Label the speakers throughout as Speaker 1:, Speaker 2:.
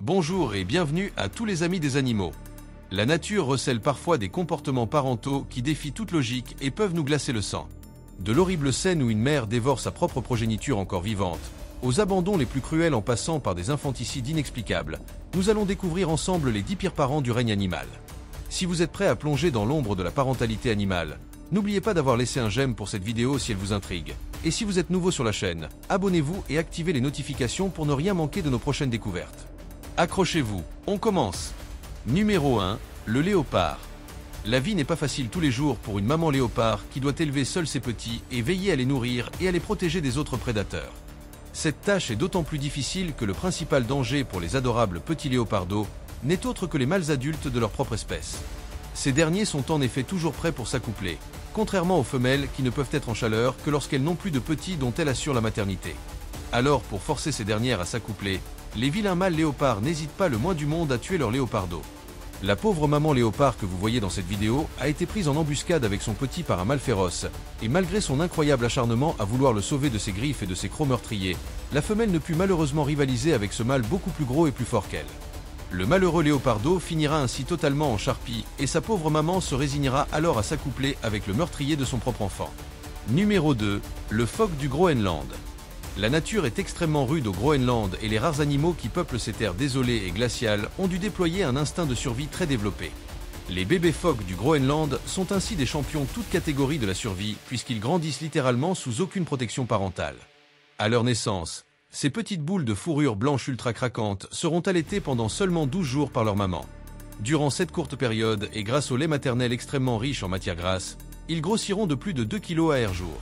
Speaker 1: Bonjour et bienvenue à tous les amis des animaux. La nature recèle parfois des comportements parentaux qui défient toute logique et peuvent nous glacer le sang. De l'horrible scène où une mère dévore sa propre progéniture encore vivante, aux abandons les plus cruels en passant par des infanticides inexplicables, nous allons découvrir ensemble les 10 pires parents du règne animal. Si vous êtes prêt à plonger dans l'ombre de la parentalité animale, n'oubliez pas d'avoir laissé un j'aime pour cette vidéo si elle vous intrigue. Et si vous êtes nouveau sur la chaîne, abonnez-vous et activez les notifications pour ne rien manquer de nos prochaines découvertes. Accrochez-vous, on commence. Numéro 1, le léopard. La vie n'est pas facile tous les jours pour une maman léopard qui doit élever seule ses petits et veiller à les nourrir et à les protéger des autres prédateurs. Cette tâche est d'autant plus difficile que le principal danger pour les adorables petits léopardos n'est autre que les mâles adultes de leur propre espèce. Ces derniers sont en effet toujours prêts pour s'accoupler, contrairement aux femelles qui ne peuvent être en chaleur que lorsqu'elles n'ont plus de petits dont elles assurent la maternité. Alors, pour forcer ces dernières à s'accoupler, les vilains mâles léopards n'hésitent pas le moins du monde à tuer leur léopardo. La pauvre maman léopard que vous voyez dans cette vidéo a été prise en embuscade avec son petit par un mâle féroce, et malgré son incroyable acharnement à vouloir le sauver de ses griffes et de ses crocs meurtriers, la femelle ne put malheureusement rivaliser avec ce mâle beaucoup plus gros et plus fort qu'elle. Le malheureux léopardo finira ainsi totalement en charpie, et sa pauvre maman se résignera alors à s'accoupler avec le meurtrier de son propre enfant. Numéro 2, le phoque du Groenland. La nature est extrêmement rude au Groenland et les rares animaux qui peuplent ces terres désolées et glaciales ont dû déployer un instinct de survie très développé. Les bébés phoques du Groenland sont ainsi des champions toutes catégories de la survie puisqu'ils grandissent littéralement sous aucune protection parentale. À leur naissance, ces petites boules de fourrure blanche ultra craquantes seront allaitées pendant seulement 12 jours par leur maman. Durant cette courte période et grâce au lait maternel extrêmement riche en matière grasse, ils grossiront de plus de 2 kg à jour.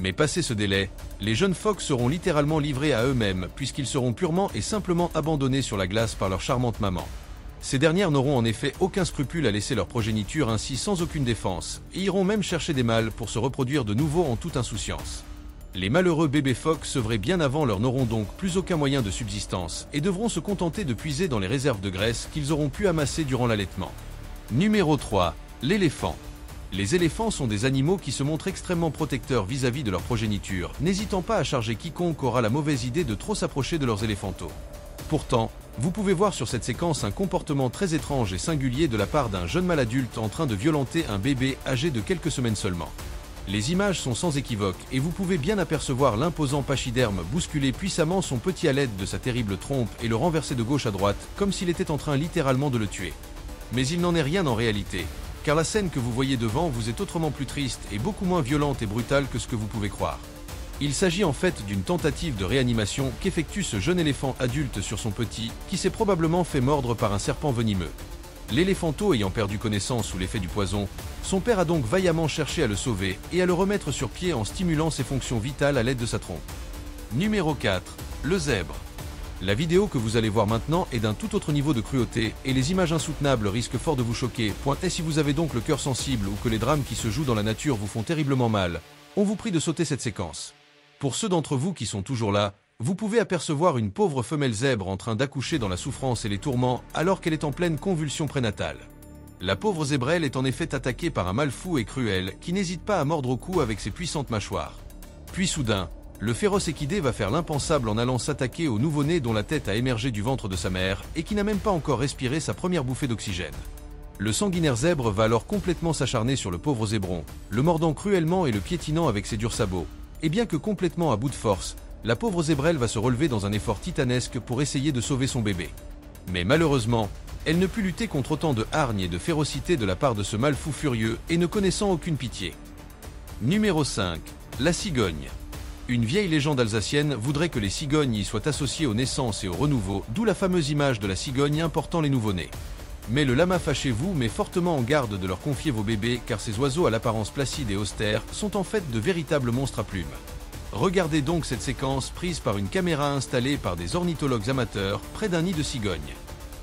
Speaker 1: Mais passé ce délai, les jeunes phoques seront littéralement livrés à eux-mêmes puisqu'ils seront purement et simplement abandonnés sur la glace par leur charmante maman. Ces dernières n'auront en effet aucun scrupule à laisser leur progéniture ainsi sans aucune défense et iront même chercher des mâles pour se reproduire de nouveau en toute insouciance. Les malheureux bébés phoques sevrés bien avant l'heure n'auront donc plus aucun moyen de subsistance et devront se contenter de puiser dans les réserves de graisse qu'ils auront pu amasser durant l'allaitement. Numéro 3, l'éléphant. Les éléphants sont des animaux qui se montrent extrêmement protecteurs vis-à-vis de leur progéniture, n'hésitant pas à charger quiconque aura la mauvaise idée de trop s'approcher de leurs éléphantaux. Pourtant, vous pouvez voir sur cette séquence un comportement très étrange et singulier de la part d'un jeune mâle adulte en train de violenter un bébé âgé de quelques semaines seulement. Les images sont sans équivoque et vous pouvez bien apercevoir l'imposant pachyderme bousculer puissamment son petit à l'aide de sa terrible trompe et le renverser de gauche à droite comme s'il était en train littéralement de le tuer. Mais il n'en est rien en réalité, car la scène que vous voyez devant vous est autrement plus triste et beaucoup moins violente et brutale que ce que vous pouvez croire. Il s'agit en fait d'une tentative de réanimation qu'effectue ce jeune éléphant adulte sur son petit, qui s'est probablement fait mordre par un serpent venimeux. L'éléphanteau ayant perdu connaissance sous l'effet du poison, son père a donc vaillamment cherché à le sauver et à le remettre sur pied en stimulant ses fonctions vitales à l'aide de sa trompe. Numéro 4, le zèbre. La vidéo que vous allez voir maintenant est d'un tout autre niveau de cruauté et les images insoutenables risquent fort de vous choquer. Et si vous avez donc le cœur sensible ou que les drames qui se jouent dans la nature vous font terriblement mal, on vous prie de sauter cette séquence. Pour ceux d'entre vous qui sont toujours là, vous pouvez apercevoir une pauvre femelle zèbre en train d'accoucher dans la souffrance et les tourments alors qu'elle est en pleine convulsion prénatale. La pauvre zébrelle est en effet attaquée par un mâle fou et cruel qui n'hésite pas à mordre au cou avec ses puissantes mâchoires. Puis soudain, le féroce équidé va faire l'impensable en allant s'attaquer au nouveau-né dont la tête a émergé du ventre de sa mère et qui n'a même pas encore respiré sa première bouffée d'oxygène. Le sanguinaire zèbre va alors complètement s'acharner sur le pauvre zébron, le mordant cruellement et le piétinant avec ses durs sabots. Et bien que complètement à bout de force, la pauvre zébrelle va se relever dans un effort titanesque pour essayer de sauver son bébé. Mais malheureusement, elle ne put lutter contre autant de hargne et de férocité de la part de ce mâle fou furieux et ne connaissant aucune pitié. Numéro 5, la cigogne. Une vieille légende alsacienne voudrait que les cigognes y soient associées aux naissances et au renouveau, d'où la fameuse image de la cigogne important les nouveau-nés. Mais le lama fâchez-vous met fortement en garde de leur confier vos bébés car ces oiseaux à l'apparence placide et austère sont en fait de véritables monstres à plumes. Regardez donc cette séquence prise par une caméra installée par des ornithologues amateurs près d'un nid de cigognes.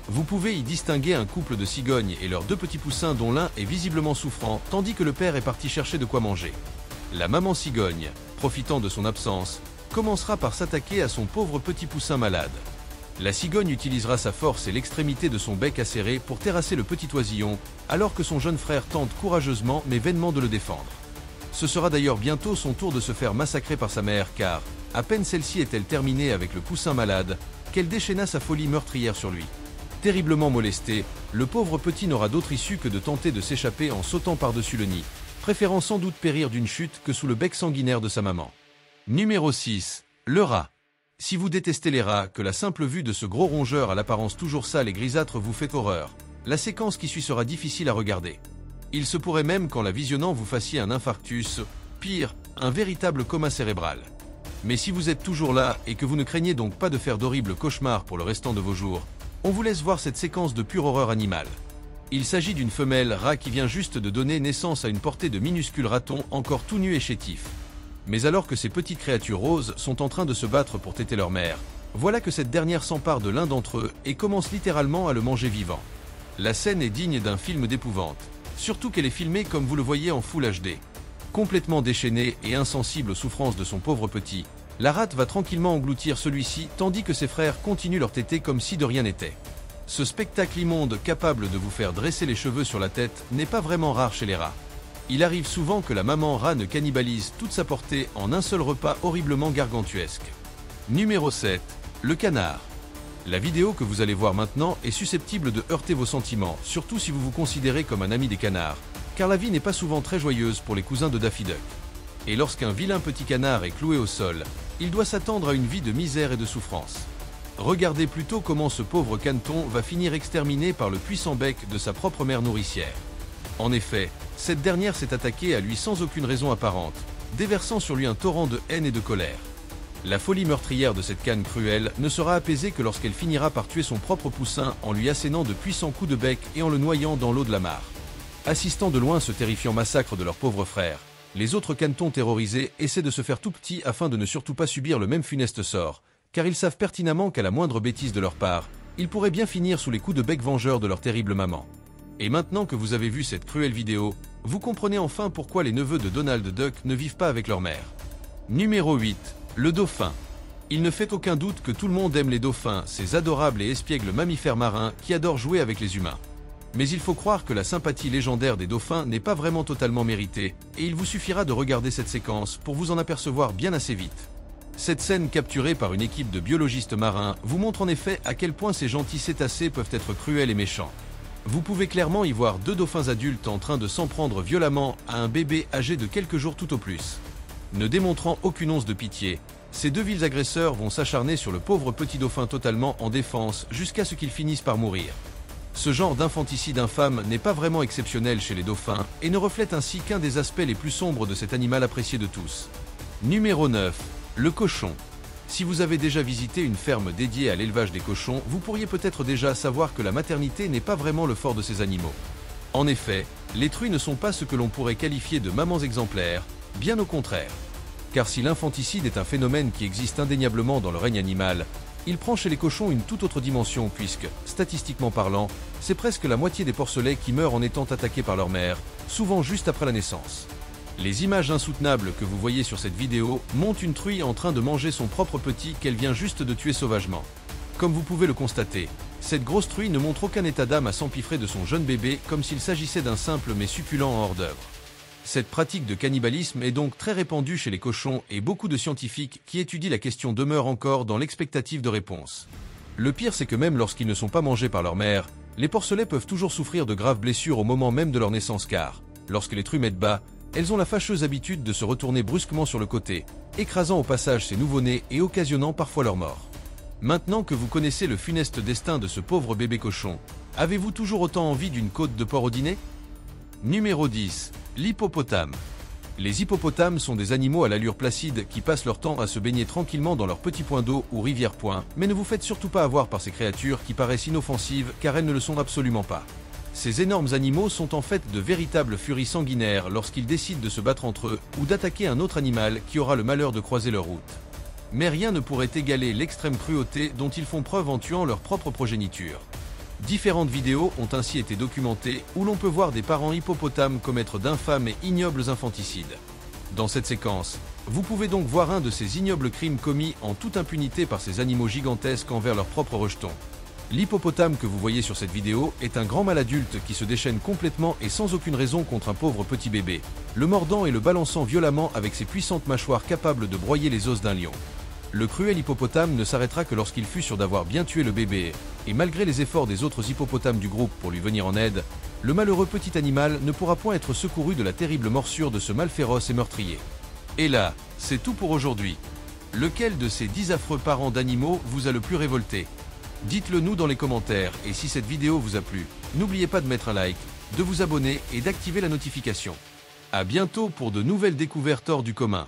Speaker 1: Vous pouvez y distinguer un couple de cigognes et leurs 2 petits poussins dont l'un est visiblement souffrant tandis que le père est parti chercher de quoi manger. La maman cigogne, profitant de son absence, commencera par s'attaquer à son pauvre petit poussin malade. La cigogne utilisera sa force et l'extrémité de son bec acéré pour terrasser le petit oisillon, alors que son jeune frère tente courageusement mais vainement de le défendre. Ce sera d'ailleurs bientôt son tour de se faire massacrer par sa mère car, à peine celle-ci est-elle terminée avec le poussin malade, qu'elle déchaîna sa folie meurtrière sur lui. Terriblement molesté, le pauvre petit n'aura d'autre issue que de tenter de s'échapper en sautant par-dessus le nid, préférant sans doute périr d'une chute que sous le bec sanguinaire de sa maman. Numéro 6. Le rat. Si vous détestez les rats, que la simple vue de ce gros rongeur à l'apparence toujours sale et grisâtre vous fait horreur, la séquence qui suit sera difficile à regarder. Il se pourrait même qu'en la visionnant vous fassiez un infarctus, pire, un véritable coma cérébral. Mais si vous êtes toujours là et que vous ne craignez donc pas de faire d'horribles cauchemars pour le restant de vos jours, on vous laisse voir cette séquence de pure horreur animale. Il s'agit d'une femelle rat qui vient juste de donner naissance à une portée de minuscules ratons encore tout nus et chétifs. Mais alors que ces petites créatures roses sont en train de se battre pour téter leur mère, voilà que cette dernière s'empare de l'un d'entre eux et commence littéralement à le manger vivant. La scène est digne d'un film d'épouvante, surtout qu'elle est filmée comme vous le voyez en Full HD. Complètement déchaînée et insensible aux souffrances de son pauvre petit, la rate va tranquillement engloutir celui-ci tandis que ses frères continuent leur téter comme si de rien n'était. Ce spectacle immonde capable de vous faire dresser les cheveux sur la tête n'est pas vraiment rare chez les rats. Il arrive souvent que la maman rat ne cannibalise toute sa portée en un seul repas horriblement gargantuesque. Numéro 7. Le canard. La vidéo que vous allez voir maintenant est susceptible de heurter vos sentiments, surtout si vous vous considérez comme un ami des canards, car la vie n'est pas souvent très joyeuse pour les cousins de Daffy Duck. Et lorsqu'un vilain petit canard est cloué au sol, il doit s'attendre à une vie de misère et de souffrance. Regardez plutôt comment ce pauvre caneton va finir exterminé par le puissant bec de sa propre mère nourricière. En effet, cette dernière s'est attaquée à lui sans aucune raison apparente, déversant sur lui un torrent de haine et de colère. La folie meurtrière de cette canne cruelle ne sera apaisée que lorsqu'elle finira par tuer son propre poussin en lui assénant de puissants coups de bec et en le noyant dans l'eau de la mare. Assistant de loin ce terrifiant massacre de leur pauvre frère, les autres canetons terrorisés essaient de se faire tout petits afin de ne surtout pas subir le même funeste sort, car ils savent pertinemment qu'à la moindre bêtise de leur part, ils pourraient bien finir sous les coups de bec vengeurs de leur terrible maman. Et maintenant que vous avez vu cette cruelle vidéo, vous comprenez enfin pourquoi les neveux de Donald Duck ne vivent pas avec leur mère. Numéro 8. Le dauphin. Il ne fait aucun doute que tout le monde aime les dauphins, ces adorables et espiègles mammifères marins qui adorent jouer avec les humains. Mais il faut croire que la sympathie légendaire des dauphins n'est pas vraiment totalement méritée, et il vous suffira de regarder cette séquence pour vous en apercevoir bien assez vite. Cette scène capturée par une équipe de biologistes marins vous montre en effet à quel point ces gentils cétacés peuvent être cruels et méchants. Vous pouvez clairement y voir deux dauphins adultes en train de s'en prendre violemment à un bébé âgé de quelques jours tout au plus. Ne démontrant aucune once de pitié, ces deux vils agresseurs vont s'acharner sur le pauvre petit dauphin totalement en défense jusqu'à ce qu'il finisse par mourir. Ce genre d'infanticide infâme n'est pas vraiment exceptionnel chez les dauphins et ne reflète ainsi qu'un des aspects les plus sombres de cet animal apprécié de tous. Numéro 9. Le cochon. Si vous avez déjà visité une ferme dédiée à l'élevage des cochons, vous pourriez peut-être déjà savoir que la maternité n'est pas vraiment le fort de ces animaux. En effet, les truies ne sont pas ce que l'on pourrait qualifier de mamans exemplaires, bien au contraire. Car si l'infanticide est un phénomène qui existe indéniablement dans le règne animal, il prend chez les cochons une toute autre dimension puisque, statistiquement parlant, c'est presque la moitié des porcelets qui meurent en étant attaqués par leur mère, souvent juste après la naissance. Les images insoutenables que vous voyez sur cette vidéo montrent une truie en train de manger son propre petit qu'elle vient juste de tuer sauvagement. Comme vous pouvez le constater, cette grosse truie ne montre aucun état d'âme à s'empiffrer de son jeune bébé comme s'il s'agissait d'un simple mais succulent hors-d'œuvre. Cette pratique de cannibalisme est donc très répandue chez les cochons et beaucoup de scientifiques qui étudient la question demeurent encore dans l'expectative de réponse. Le pire c'est que même lorsqu'ils ne sont pas mangés par leur mère, les porcelets peuvent toujours souffrir de graves blessures au moment même de leur naissance car, lorsque les truies mettent bas, elles ont la fâcheuse habitude de se retourner brusquement sur le côté, écrasant au passage ces nouveau-nés et occasionnant parfois leur mort. Maintenant que vous connaissez le funeste destin de ce pauvre bébé cochon, avez-vous toujours autant envie d'une côte de porc au dîner? Numéro 10. L'hippopotame. Les hippopotames sont des animaux à l'allure placide qui passent leur temps à se baigner tranquillement dans leurs petits points d'eau ou rivières-points, mais ne vous faites surtout pas avoir par ces créatures qui paraissent inoffensives car elles ne le sont absolument pas. Ces énormes animaux sont en fait de véritables furies sanguinaires lorsqu'ils décident de se battre entre eux ou d'attaquer un autre animal qui aura le malheur de croiser leur route. Mais rien ne pourrait égaler l'extrême cruauté dont ils font preuve en tuant leur propre progéniture. Différentes vidéos ont ainsi été documentées où l'on peut voir des parents hippopotames commettre d'infâmes et ignobles infanticides. Dans cette séquence, vous pouvez donc voir un de ces ignobles crimes commis en toute impunité par ces animaux gigantesques envers leurs propres rejetons. L'hippopotame que vous voyez sur cette vidéo est un grand mâle adulte qui se déchaîne complètement et sans aucune raison contre un pauvre petit bébé, le mordant et le balançant violemment avec ses puissantes mâchoires capables de broyer les os d'un lion. Le cruel hippopotame ne s'arrêtera que lorsqu'il fut sûr d'avoir bien tué le bébé, et malgré les efforts des autres hippopotames du groupe pour lui venir en aide, le malheureux petit animal ne pourra point être secouru de la terrible morsure de ce mâle féroce et meurtrier. Et là, c'est tout pour aujourd'hui. Lequel de ces 10 affreux parents d'animaux vous a le plus révolté? Dites-le nous dans les commentaires, et si cette vidéo vous a plu, n'oubliez pas de mettre un like, de vous abonner et d'activer la notification. À bientôt pour de nouvelles découvertes hors du commun.